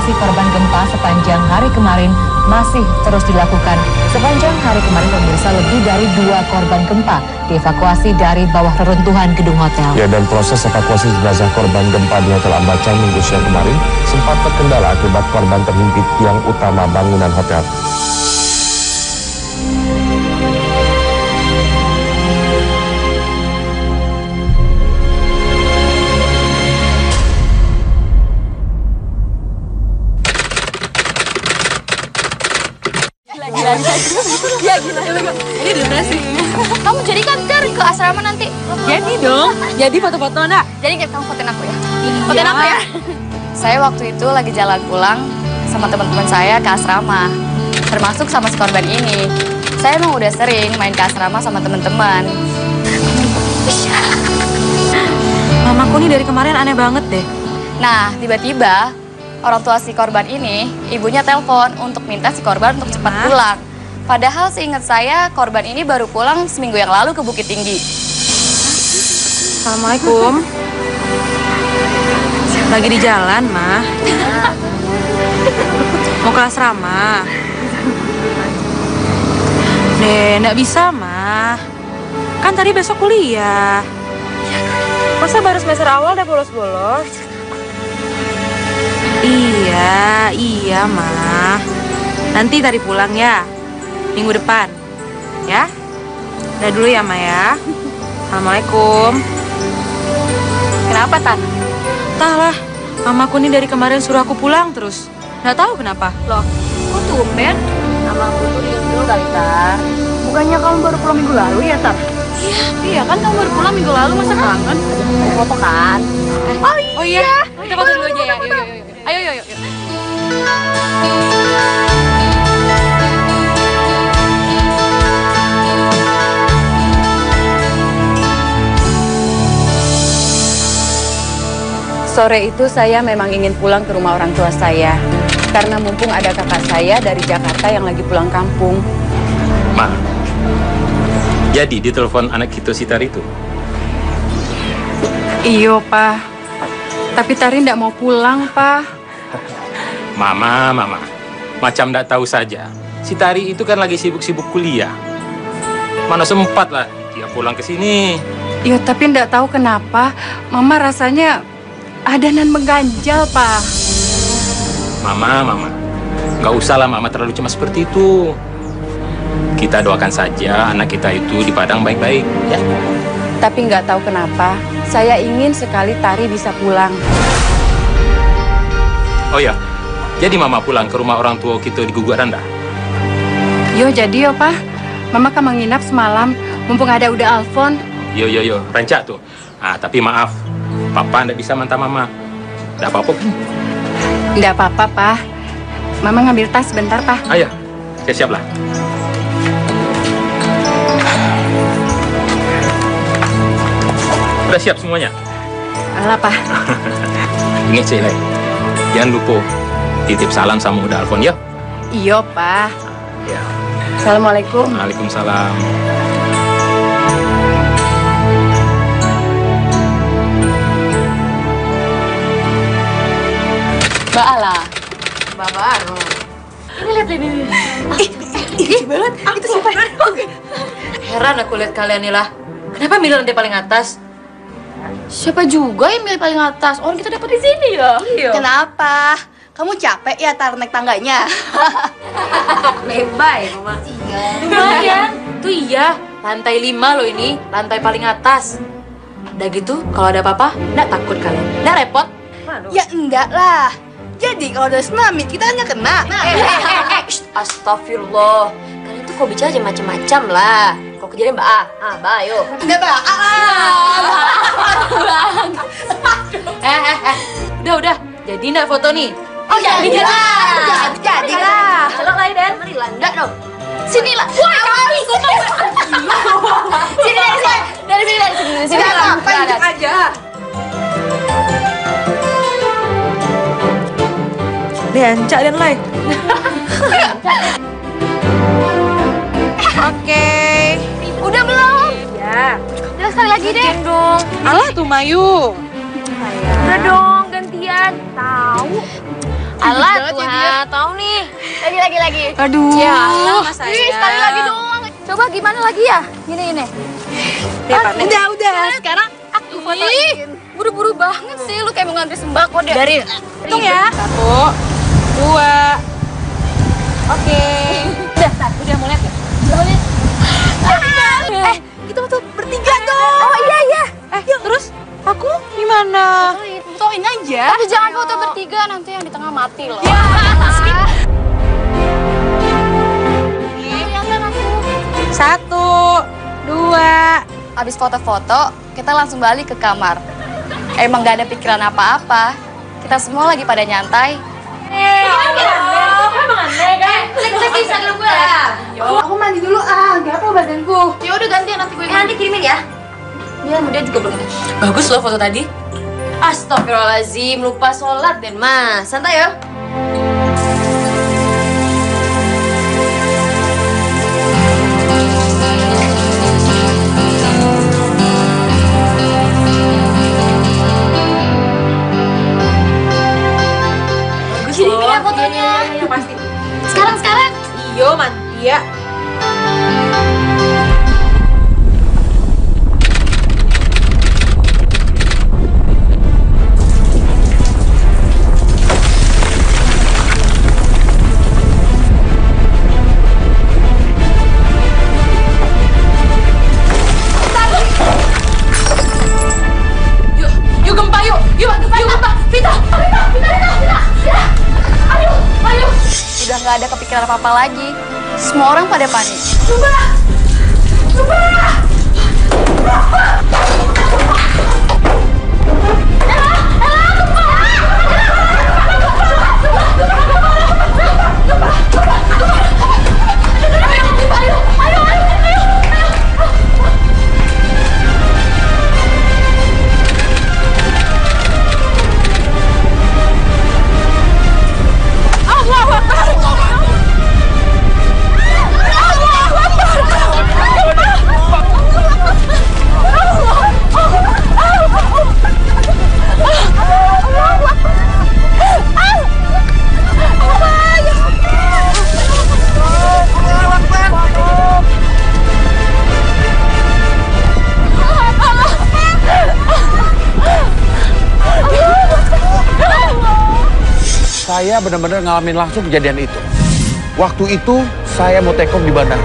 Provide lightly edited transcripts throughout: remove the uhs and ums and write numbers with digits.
evakuasi korban gempa sepanjang hari kemarin masih terus dilakukan. Sepanjang hari kemarin pemirsa lebih dari 2 korban gempa dievakuasi dari bawah reruntuhan gedung hotel. Ya, dan proses evakuasi jenazah korban gempa di Hotel Ambacan Minggu siang kemarin sempat terkendala akibat korban terhimpit tiang utama bangunan hotel. Ya gila. Ini donasi. Kamu jadi kan ke asrama nanti? Jadi dong. Jadi foto-foto enggak? Jadi kamu fotoin aku ya? Fotoin aku ya? Saya waktu itu lagi jalan pulang sama teman-teman saya ke asrama. Termasuk sama si korban ini. Saya emang udah sering main ke asrama sama teman-teman. Mamaku nih dari kemarin aneh banget deh. Nah, tiba-tiba orang tua si korban ini, ibunya telepon untuk minta si korban untuk cepat pulang. Padahal seingat saya, korban ini baru pulang seminggu yang lalu ke Bukit Tinggi. Assalamualaikum. Lagi di jalan, Ma. Mau ke asrama. Nggak bisa, Ma. Kan tadi besok kuliah. Masa baru semester awal udah bolos-bolos? Iya, Ma. Nanti tadi pulang ya, minggu depan. Ya? Udah dulu ya, Ma ya. Assalamualaikum. Kenapa, Tan? Entahlah, mamaku nih dari kemarin suruh aku pulang terus. Nggak tahu kenapa. Loh, kok tumben? Namaku tuh Rindu kali, Tan. Bukannya kamu baru pulang minggu lalu ya, Tan? Iya kan kamu baru pulang minggu lalu, masa kangen? Foto kan? Oh iya, kita foto dulu aja ya. Ayo. Sore itu saya memang ingin pulang ke rumah orang tua saya. Karena mumpung ada kakak saya dari Jakarta yang lagi pulang kampung. Ma, jadi ditelepon anak kita si Tari itu? Iyo, Pak. Tapi Tari ndak mau pulang, Pak. Mama. Macam ndak tahu saja. Si Tari itu kan lagi sibuk-sibuk kuliah. Mana sempat lah dia pulang ke sini. Iya, tapi ndak tahu kenapa. Mama rasanya ada nan mengganjal, Pak. Mama. Nggak usah lah Mama terlalu cemas seperti itu. Kita doakan saja anak kita itu di Padang baik-baik, ya. Tapi nggak tahu kenapa, saya ingin sekali Tari bisa pulang. Oh ya, jadi Mama pulang ke rumah orang tua kita di Guguk Randa? Yo, jadi yo, Pak. Mama kan menginap semalam, mumpung ada udah Alfon. Yo, rancak tuh. Ah, tapi maaf, Papa nggak bisa mantap Mama. Nggak apa-apa kan? Nggak apa-apa, Pak. Mama ngambil tas sebentar, Pak. Ayo, siap lah. Udah siap semuanya? Alah, Pak. Ingat sih, Le. Jangan lupa titip salam sama Uda Alfon, ya? Iyo, Pak. Ya. Assalamualaikum. Waalaikumsalam. Mbak Ala. Mbak Baru. Ini lihat ini. Ih, banget. Itu siapa? Heran aku lihat kalian nih lah. Kenapa milih lantai paling atas? Siapa juga yang milih paling atas? Orang kita dapat di sini ya. Iya. Kenapa? Kamu capek ya naik tangganya? Lebay, Mama. Iya. Lumayan. Tuh iya, lantai 5 loh ini, lantai paling atas. Udah gitu, kalau ada apa-apa, nggak takut kalian. Nggak repot. Ya enggak lah. Jadi kalau ada tsunami kita hanya kena. Astagfirullah. Kalian tuh kok bicara aja macam-macam lah. Kok kejadian Mbak A? Mbak ayo. Enggak, Mbak. Udah. Jadi nggak foto nih? Oh, jadi lah. Celok lah, Den. Mari enggak dong. Sini lah. Wah, kali gue mau. Sini. Dari sini. Tunjuk aja. Bencak dan lain. Oke. Udah belum? Ya. Udah sekali lagi deh. Dong. Alah tuh Mayu. Udah dong, gantian. Tahu. Alah, lagi. Aduh. Ya, Sama saya. sekali lagi doang. Coba gimana lagi ya? Ini. Udah. Sekarang aku fotoin. Buru-buru banget sih, lu kayak mau ngantri sembako deh. Dari Hitung ya. 1, 2. Oke. udah mau lihat ya? Kita foto bertiga dong. Oh iya. Terus aku gimana? Fotoin aja. Tapi jangan foto bertiga, nanti yang di tengah mati loh. Ya. Kelihatan aku. 1, 2. Habis foto-foto, kita langsung balik ke kamar. Emang gak ada pikiran apa-apa. Kita semua lagi pada nyantai. Aku mandi dulu gatel badanku. Ya udah ganti nanti gue nanti kirimin ya. Iya, dia juga belum. Bagus loh foto tadi. Astagfirullahaladzim, lupa sholat dan mas. Santai ya. Kirimin ya fotonya. Iya, pasti. Sekarang. Iyo, mantia. Yuk gempa yuk. Yuk gempa. Vita. Ayo. Udah nggak ada kepikiran apa-apa lagi. Semua orang pada panik. Saya benar-benar ngalamin langsung kejadian itu. Waktu itu saya mau take off di bandara.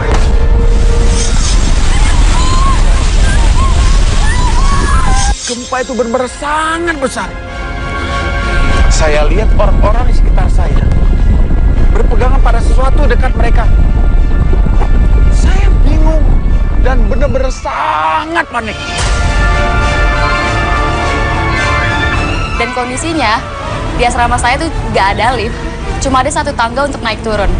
Gempa itu benar-benar sangat besar. Saya lihat orang-orang di sekitar saya berpegangan pada sesuatu dekat mereka. Saya bingung dan benar-benar sangat panik. Dan kondisinya, di asrama saya tuh nggak ada lift. Cuma ada satu tangga untuk naik turun.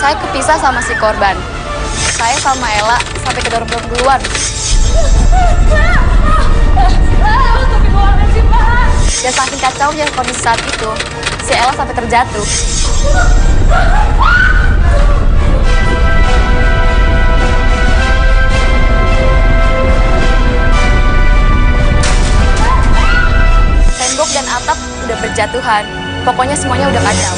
Saya kepisah sama si korban. Saya sama Ella sampai ke dorm duluan. Dan saking kacaunya kondisi saat itu, si Ella sampai terjatuh. Tembok dan atap udah berjatuhan. Pokoknya semuanya udah kacau.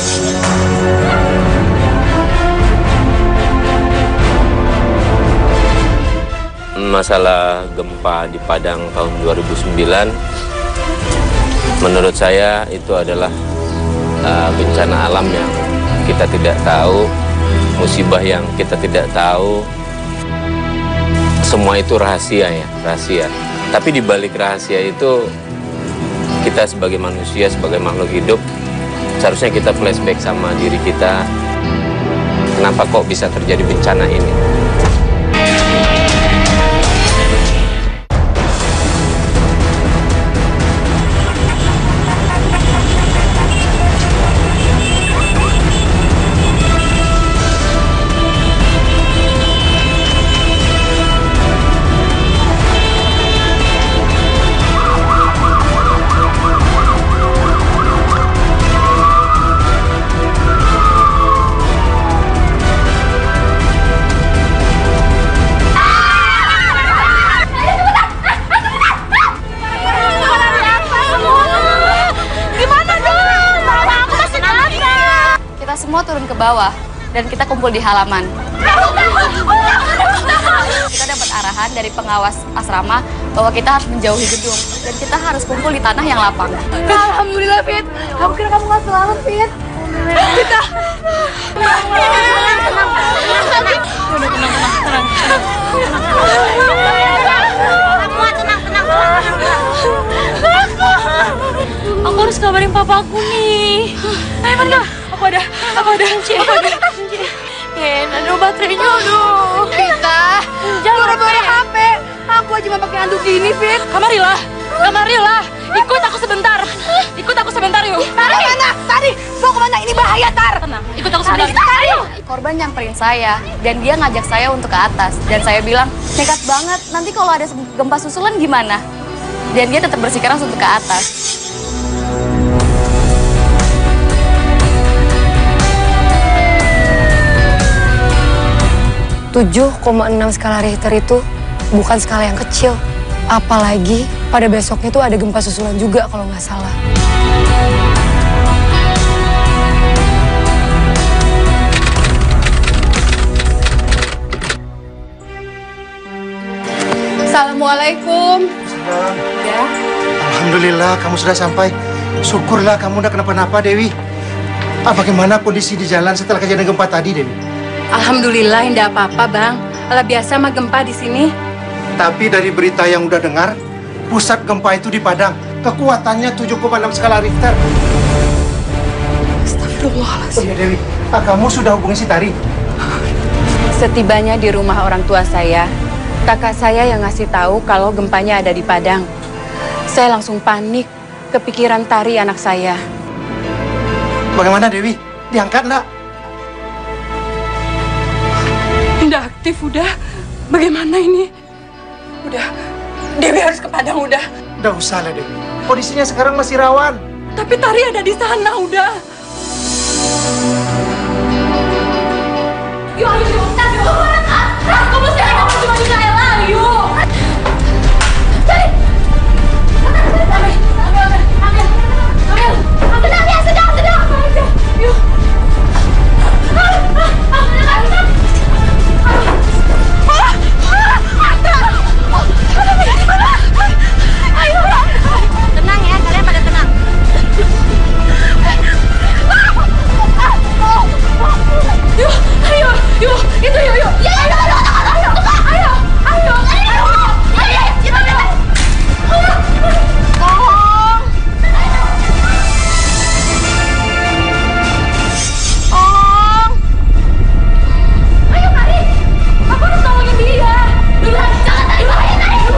Masalah gempa di Padang tahun 2009, menurut saya itu adalah bencana alam yang kita tidak tahu, musibah yang kita tidak tahu. Semua itu rahasia ya, rahasia. Tapi di balik rahasia itu, kita sebagai manusia, sebagai makhluk hidup, seharusnya kita flashback sama diri kita. Kenapa kok bisa terjadi bencana ini? semua turun ke bawah dan kita kumpul di halaman. Kita dapat arahan dari pengawas asrama bahwa kita harus menjauhi gedung dan kita harus kumpul di tanah yang lapang. Alhamdulillah, Fit. Aku kira kamu nggak selamat, Fit. Kita. Aku harus kabarin papaku nih. Ayo, mana? Aku ada. Aduh, baterainya, aduh. Kita. Jangan bawa HP. Aku aja mau pakai handuk gini, Fit. Kamarilah. Ikut aku sebentar yuk. Tari mana? Tari, mau kemana? Ini bahaya, Tar. Tenang, ikut aku sebentar. Tari. Korban nyamperin saya dan dia ngajak saya untuk ke atas. Dan saya bilang, nekat banget, nanti kalau ada gempa susulan gimana? Dan dia tetap bersikeras untuk ke atas. .6 skala Richter itu bukan skala yang kecil. Apalagi pada besoknya tuh ada gempa susulan juga kalau nggak salah. Assalamualaikum. Ya. Alhamdulillah kamu sudah sampai. Syukurlah kamu udah kenapa-napa, Dewi. Bagaimana kondisi di jalan setelah kejadian gempa tadi, Dewi? Alhamdulillah tidak apa-apa, Bang. Alah biasa mah gempa di sini. Tapi dari berita yang udah dengar, pusat gempa itu di Padang. Kekuatannya 7,6 skala Richter. Astagfirullahaladzim. Oh iya, Dewi. Kamu sudah hubungi si Tari? Setibanya di rumah orang tua saya, kakak saya yang ngasih tahu kalau gempanya ada di Padang. Saya langsung panik, kepikiran Tari anak saya. Bagaimana, Dewi? Diangkat enggak? Udah aktif, udah. Bagaimana ini? Udah. Dewi harus ke Padang, udah. Udah usah lah, Dewi. Kondisinya sekarang masih rawan. Tapi Tari ada di sana, udah. Yuk, kamu sekarang kamu cuma di Naila, yuk. Tenang ya, sedang. Yuk. Tenang ya, kalian pada tenang. Yuk, ayo, yuk, itu yuk. Ya, ayo. Ayo, Mari. Aku harus tolongin dia. Duluan, jangan tadi bawain, ayo.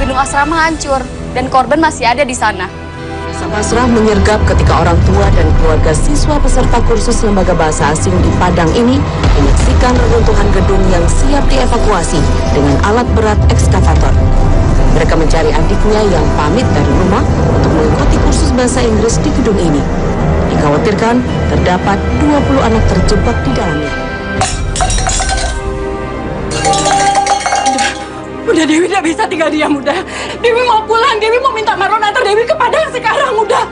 Gedung asrama hancur dan korban masih ada di sana. Pasrah menyergap ketika orang tua dan keluarga siswa peserta kursus lembaga bahasa asing di Padang ini menyaksikan reruntuhan gedung yang siap dievakuasi dengan alat berat ekskavator. Mereka mencari adiknya yang pamit dari rumah untuk mengikuti kursus bahasa Inggris di gedung ini. Dikhawatirkan terdapat 20 anak terjebak di dalamnya. Udah, Dewi tidak bisa tinggal diam, udah. Dewi mau pulang, Dewi mau minta Marlon antar Dewi ke Padang sekarang, udah.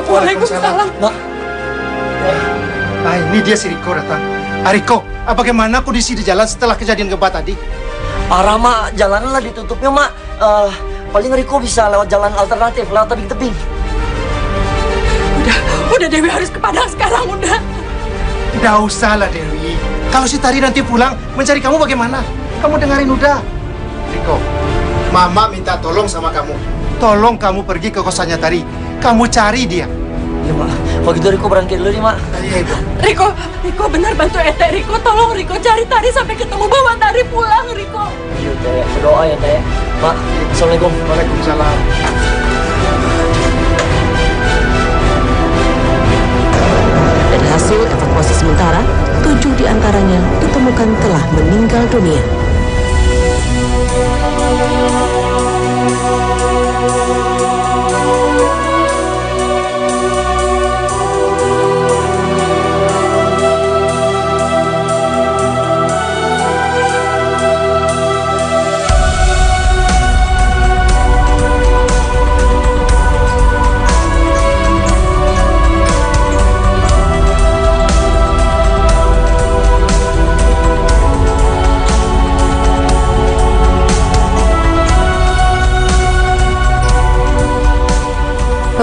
Waalaikumsalam. Nak. Ini dia si Riko datang. Riko, bagaimana kondisi di jalan setelah kejadian gempa tadi? Parah, Mak. Jalanan lah ditutupnya, Mak. Paling Riko bisa lewat jalan alternatif, lewat tebing-tebing. Udah Dewi harus ke Padang sekarang, udah. Nggak usah lah, Dewi. Kalau si Tari nanti pulang, mencari kamu bagaimana? Kamu dengerin udah. Riko, Mama minta tolong sama kamu. Tolong kamu pergi ke kosannya Tari. Kamu cari dia. Iya, Mak. Kalau gitu Riko berangkat dulu nih, Mak. Iya, Ibu. Riko benar bantu Ete. Riko, tolong Riko cari Tari sampai ketemu, bawa Tari pulang, Riko. Iya, Teh. Berdoa ya, Teh. Mak, Assalamualaikum. Waalaikumsalam. Dari hasil evakuasi sementara, 7 diantaranya ditemukan telah meninggal dunia.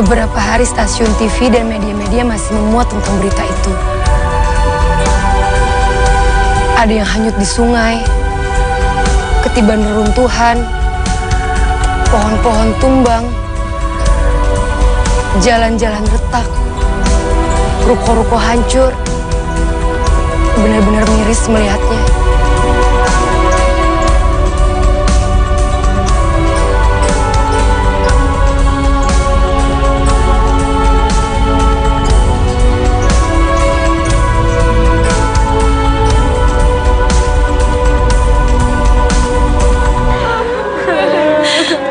Beberapa hari stasiun TV dan media-media masih memuat tentang berita itu. Ada yang hanyut di sungai, ketiban reruntuhan, pohon-pohon tumbang, jalan-jalan retak, ruko-ruko hancur. Benar-benar miris melihatnya.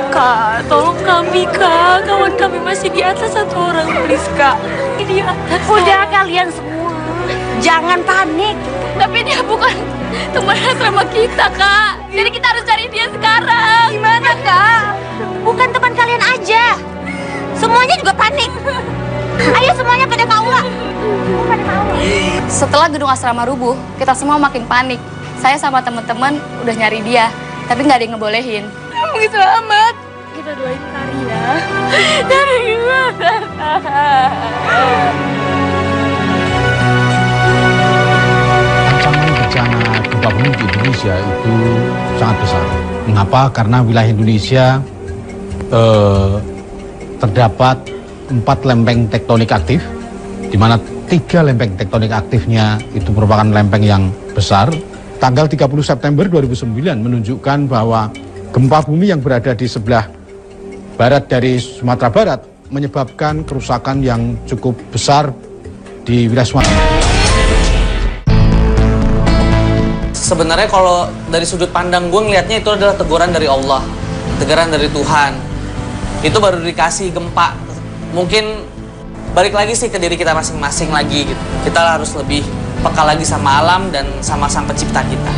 Kak, tolong kami, Kak. Kawan kami masih di atas satu orang, please, Kak. Di atas. Udah kalian semua, jangan panik. Tapi dia bukan teman asrama kita, Kak. Jadi kita harus cari dia sekarang. Gimana, Kak? Bukan teman kalian aja. Semuanya juga panik. Ayo semuanya pada ke aula. Setelah gedung asrama rubuh, kita semua makin panik. Saya sama teman-teman udah nyari dia, tapi nggak ada yang ngebolehin. Kamu selamat. Kita doain Tari ya. Dari gimana? Ancaman bencana gempa bumi di Indonesia itu sangat besar. Mengapa? Karena wilayah Indonesia terdapat 4 lempeng tektonik aktif, di mana 3 lempeng tektonik aktifnya itu merupakan lempeng yang besar. Tanggal 30 September 2009 menunjukkan bahwa gempa bumi yang berada di sebelah barat dari Sumatera Barat menyebabkan kerusakan yang cukup besar di wilayah Sumatera. Sebenarnya kalau dari sudut pandang gue ngelihatnya itu adalah teguran dari Allah, teguran dari Tuhan. Itu baru dikasih gempa. Mungkin balik lagi sih ke diri kita masing-masing lagi gitu. Kita harus lebih peka lagi sama alam dan sama sang pencipta kita.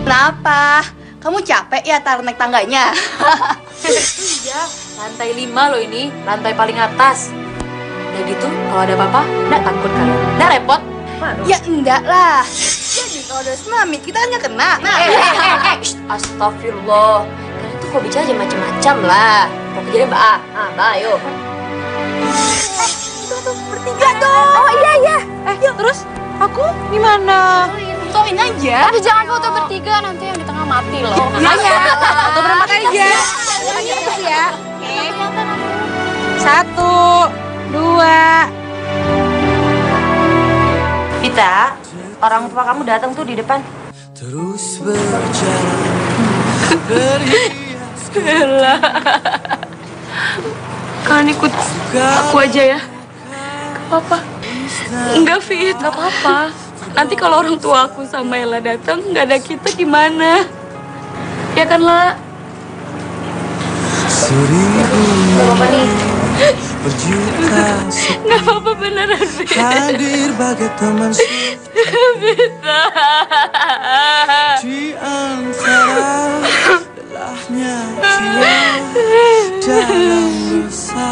Kenapa? Kamu capek ya naik tangganya? Iya, lantai 5 loh ini, lantai paling atas. Udah gitu, kalau ada apa-apa, nggak takut kalian? Nggak repot? Ya enggak lah. Jadi kalau ada tsunami kita kan nggak kena. Astagfirullah. Kalian tuh kok bicara aja macam-macam lah. Kok jadi Mbak? Mbak, ayo. Itu bertiga dong. Oh iya. Yuk, terus aku gimana? Fotoin aja. Tapi jangan foto bertiga, nanti yang di tengah mati loh. Makanya, foto berempat aja. Terus ya. Oke. 1, 2. Vita, orang tua kamu datang tuh di depan. Terus berjalan. Bella. Kalian ikut aku aja ya. Gak apa-apa. Enggak, Fit. Gak apa-apa. Nanti kalau orang tua aku sama Ella datang, nggak ada kita gimana? Ya kan, La? Gak apa-apa nih. Berjuta Nggak apa-apa beneran, Fit. hadir bagai teman Bisa. di antara lelahnya jiwa dalam dosa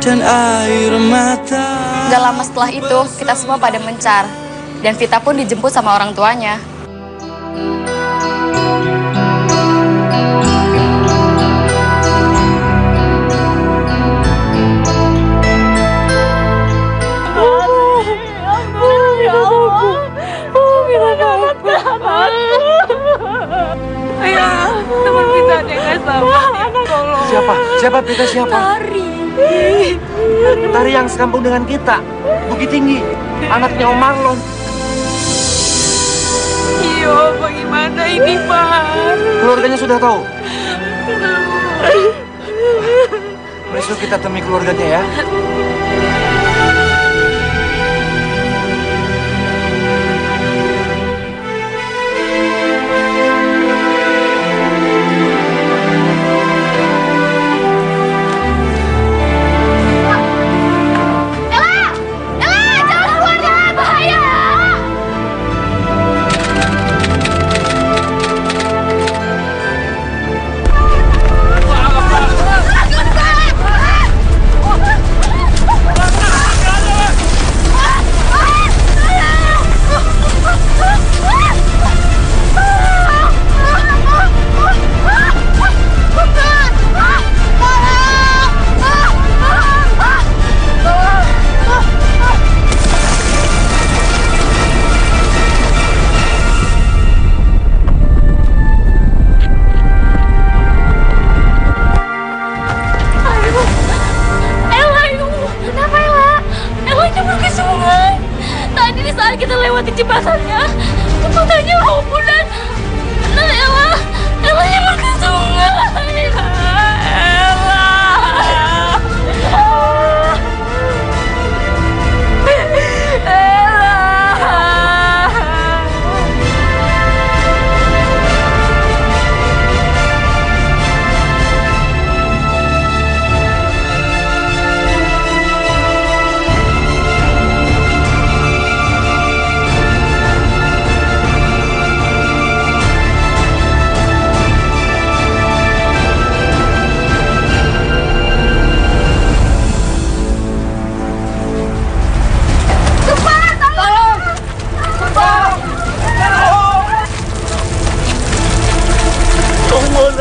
dan air mata. Gak lama setelah itu, kita semua pada mencar. Dan Vita pun dijemput sama orang tuanya. Ayah, teman kita ada yang nggak selamat. Tolong. Siapa? Siapa Vita siapa? Tari. Tari yang sekampung dengan kita. Bukit Tinggi. Anaknya Om Marlon. Iyo, bagaimana ini, Pak? Keluarganya sudah tahu? Besok kita temui keluarganya ya.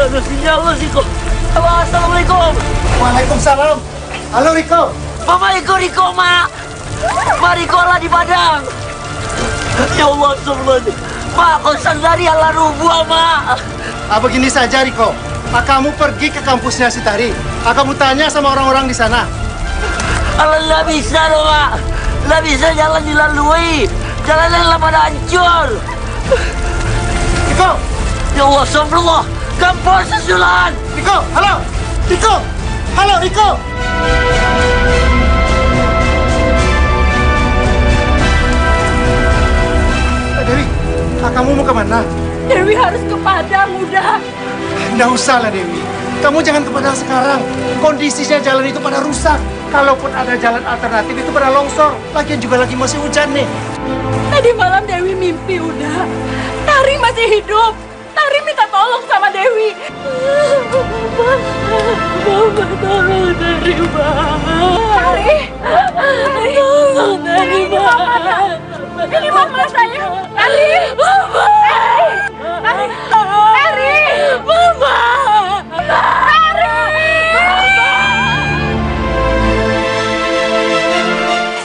Gak ada sinyal lo, Riko. Halo, assalamualaikum. Waalaikumsalam. Halo Riko. Mama Riko, Ma. Ma Riko lah di Padang. Ya Allah, astagfirullahaladzim. Ma, kosan dari ala rubuh, Ma. Begini saja Riko. Kamu pergi ke kampusnya si Tari. Kamu tanya sama orang-orang di sana. Alah, nggak bisa loh, Ma. Nggak bisa jalan dilalui. Jalannya pada hancur. Riko. Ya Allah, astagfirullah. Kampus susulan. Riko, halo. Riko. Halo, Riko. Dewi, kamu mau kemana? Dewi harus ke Padang, udah. Nggak usah lah, Dewi. Kamu jangan ke Padang sekarang. Kondisinya jalan itu pada rusak. Kalaupun ada jalan alternatif itu pada longsor. Lagian juga lagi masih hujan nih. Tadi malam Dewi mimpi, udah. Tari masih hidup. Tari minta tolong sama Dewi. Mama tolong Tari, Tari. Tolong Tari, ini mama saya. Tari. Mama. Tari. Tari. Mama. Tari.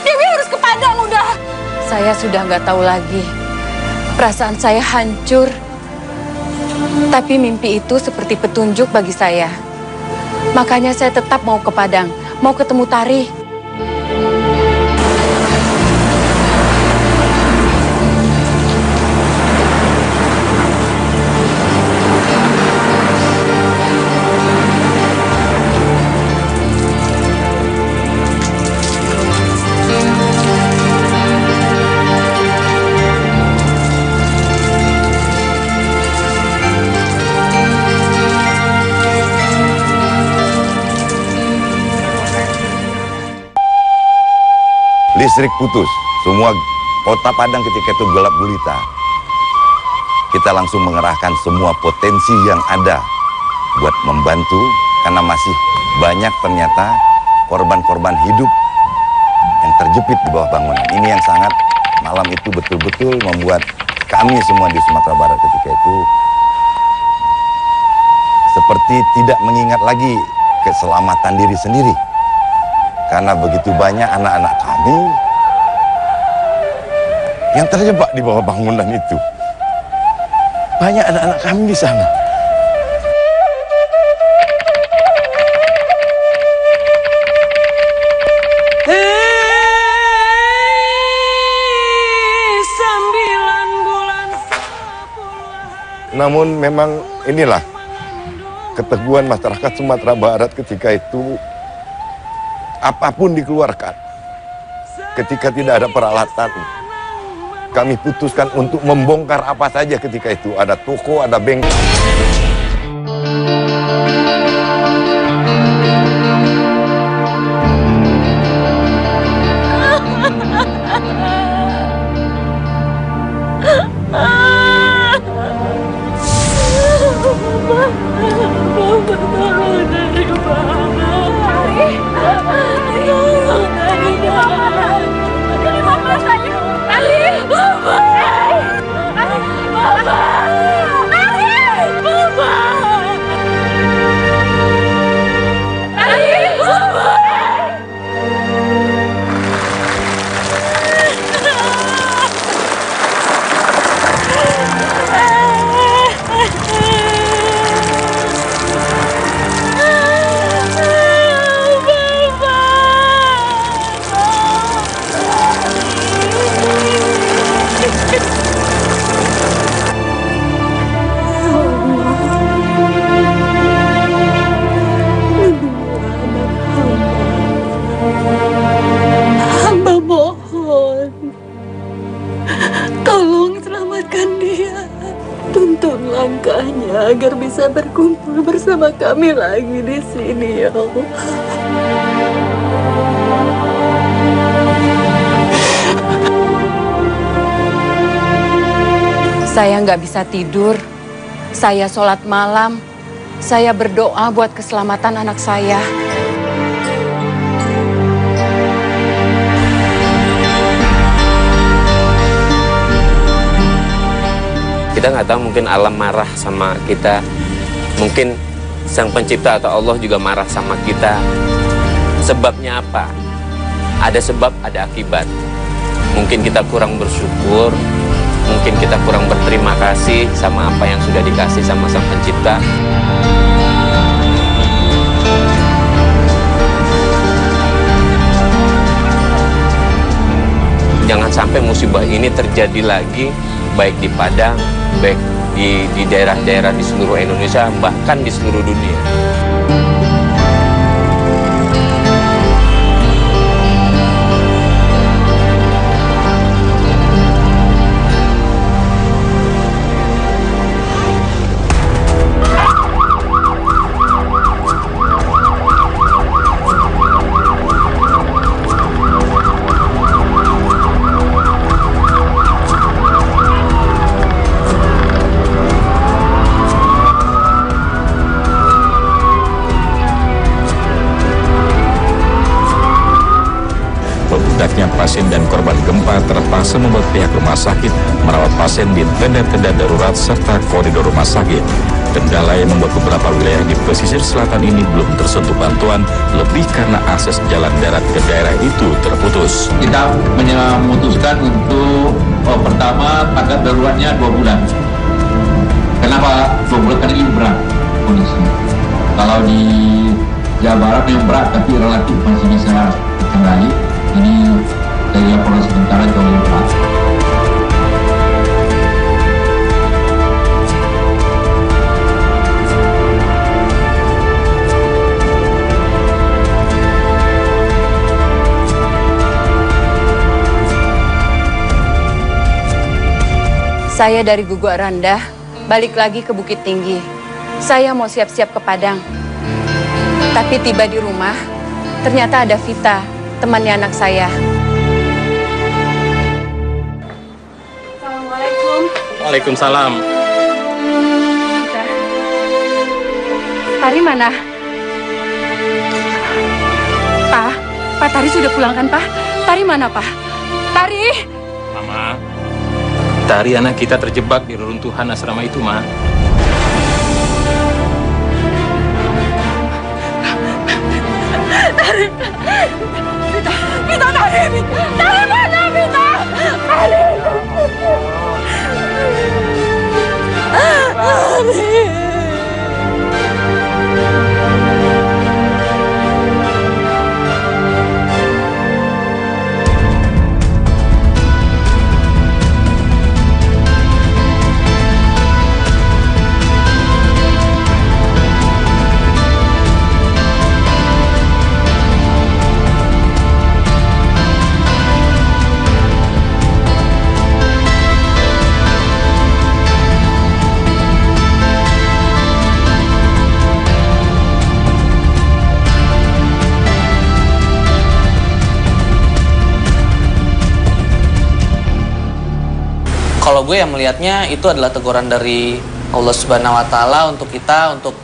Dewi harus ke Padang, udah. Saya sudah nggak tahu lagi. Perasaan saya hancur. Tapi mimpi itu seperti petunjuk bagi saya. Makanya saya tetap mau ke Padang, mau ketemu Tari. Listrik putus, semua kota Padang ketika itu gelap gulita. Kita langsung mengerahkan semua potensi yang ada buat membantu, karena masih banyak ternyata korban-korban hidup yang terjepit di bawah bangunan. Ini yang sangat malam itu betul-betul membuat kami semua di Sumatera Barat ketika itu seperti tidak mengingat lagi keselamatan diri sendiri. Karena begitu banyak anak-anak kami yang terjebak di bawah bangunan itu. Banyak anak-anak kami di sana. Namun memang inilah keteguhan masyarakat Sumatera Barat ketika itu. Apapun dikeluarkan, ketika tidak ada peralatan, kami putuskan untuk membongkar apa saja ketika itu. Ada toko, ada bengkel. Agar bisa berkumpul bersama kami lagi di sini, ya Allah. Saya nggak bisa tidur. Saya sholat malam. Saya berdoa buat keselamatan anak saya. Kita nggak tahu, mungkin alam marah sama kita, Mungkin Sang Pencipta atau Allah juga marah sama kita. Sebabnya apa? Ada sebab, ada akibat. Mungkin kita kurang bersyukur, mungkin kita kurang berterima kasih sama apa yang sudah dikasih sama Sang Pencipta. Jangan sampai musibah ini terjadi lagi, baik di Padang, baik di daerah-daerah di seluruh Indonesia, bahkan di seluruh dunia. Pasien dan korban gempa terpaksa membuat pihak rumah sakit merawat pasien di tenda-tenda darurat serta koridor rumah sakit. Kendala yang membuat beberapa wilayah di pesisir selatan ini belum tersentuh bantuan, lebih karena akses jalan darat ke daerah itu terputus. Kita memutuskan untuk pertama tanggap daruratnya 2 bulan. Kenapa 2 bulan? Karena ini berat kondisi. Kalau di Jawa Barat yang berat tapi relatif masih bisa terkendali. Ini dari laporan sementara jauh lebih berat. Saya dari Guguk Randah, balik lagi ke Bukit Tinggi. Saya mau siap-siap ke Padang. Tapi tiba di rumah, ternyata ada Vita, temannya anak saya. Assalamualaikum. Waalaikumsalam. Tari mana? Pak Tari sudah pulang kan, Pak? Tari mana, Pak? Tari! Mama, Tari anak kita terjebak di reruntuhan asrama itu, Ma. Tari! Vita, Tari! Tari mana, Vita? Tari! Tari! Kalau gue yang melihatnya itu adalah teguran dari Allah Subhanahu wa Ta'ala untuk kita, untuk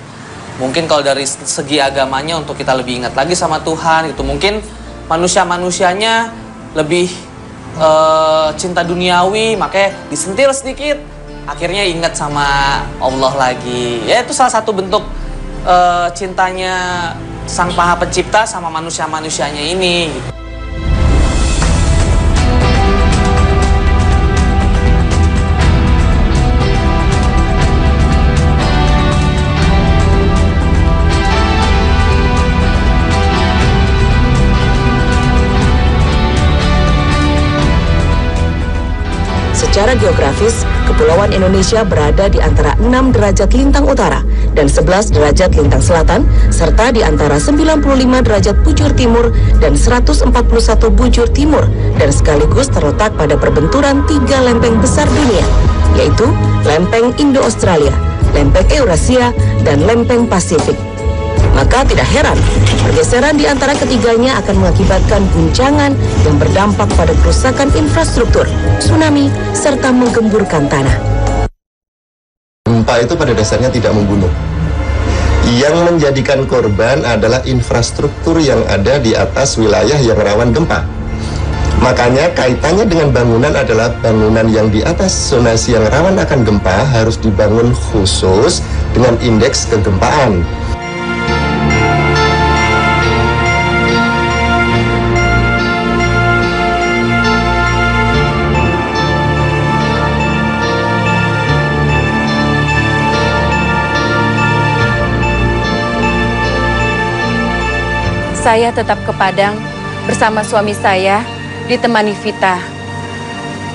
mungkin kalau dari segi agamanya untuk kita lebih ingat lagi sama Tuhan gitu. Mungkin manusia-manusianya lebih cinta duniawi, makanya disentil sedikit akhirnya ingat sama Allah lagi. Ya itu salah satu bentuk cintanya Sang Maha Pencipta sama manusia-manusianya ini gitu. Secara geografis, Kepulauan Indonesia berada di antara 6 derajat lintang utara dan 11 derajat lintang selatan, serta di antara 95 derajat bujur timur dan 141 bujur timur, dan sekaligus terletak pada perbenturan 3 lempeng besar dunia, yaitu lempeng Indo-Australia, lempeng Eurasia, dan lempeng Pasifik. Maka tidak heran, pergeseran di antara ketiganya akan mengakibatkan guncangan yang berdampak pada kerusakan infrastruktur, tsunami, serta menggemburkan tanah. Gempa itu pada dasarnya tidak membunuh. Yang menjadikan korban adalah infrastruktur yang ada di atas wilayah yang rawan gempa. Makanya kaitannya dengan bangunan adalah bangunan yang di atas zonasi yang rawan akan gempa harus dibangun khusus dengan indeks kegempaan. Saya tetap ke Padang bersama suami saya, ditemani Vita.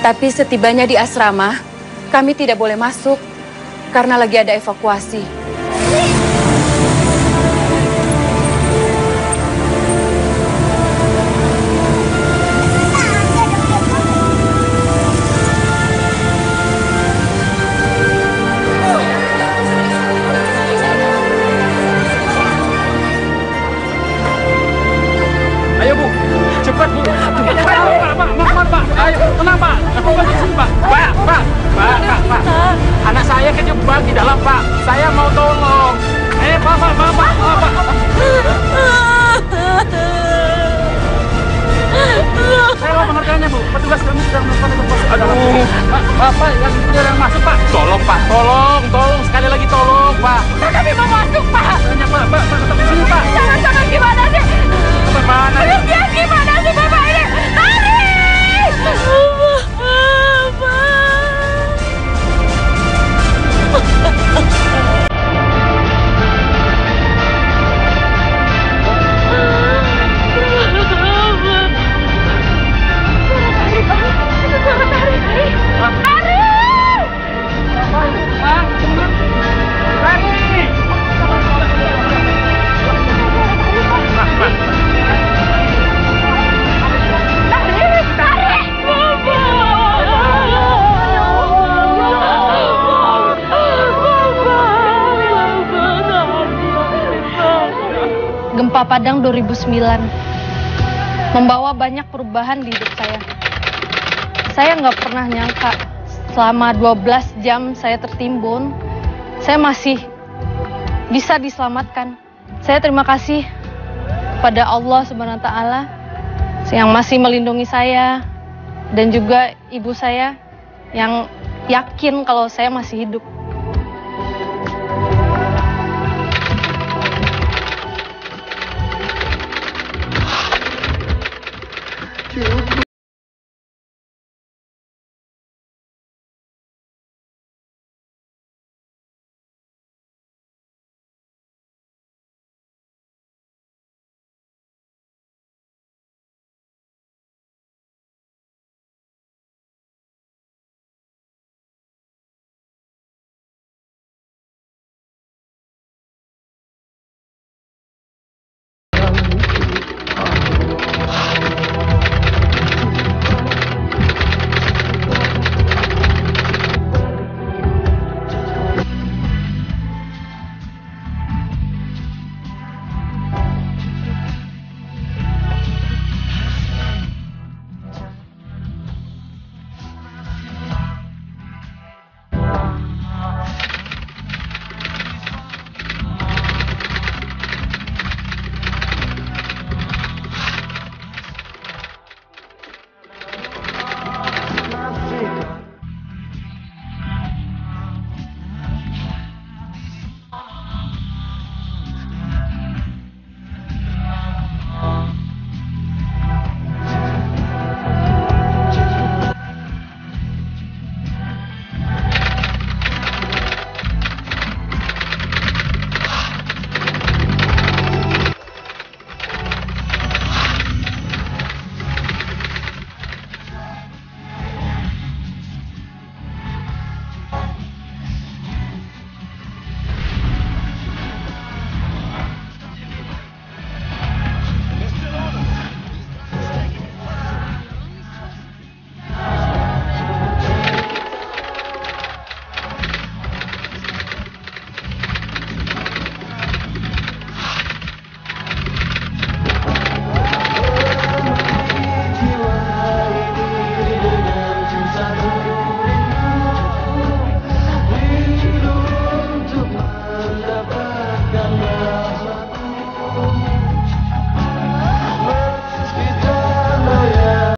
Tapi setibanya di asrama, kami tidak boleh masuk karena lagi ada evakuasi. Ayo Bu, cepat Bu. Pak. Ayo, tenang Pak. Aku di sini Pak. Pak. Anak saya kejebak di dalam Pak. Saya mau tolong. Pak. Saya mau pengertiannya Bu. Petugas kami sudah melakukan evakuasi. Aduh, Bapak yang masuk Pak. Tolong Pak, tolong. Sekali lagi tolong Pak. Kami mau masuk Pak. Pak, tetap di sini Pak. Jangan gimana sih? Bagaimana? Dia gimana sih Bapak ini? Gempa Padang 2009 membawa banyak perubahan di hidup saya. Saya nggak pernah nyangka selama 12 jam saya tertimbun, saya masih bisa diselamatkan. Saya terima kasih pada Allah Subhanahu wa Ta'ala yang masih melindungi saya dan juga ibu saya yang yakin kalau saya masih hidup.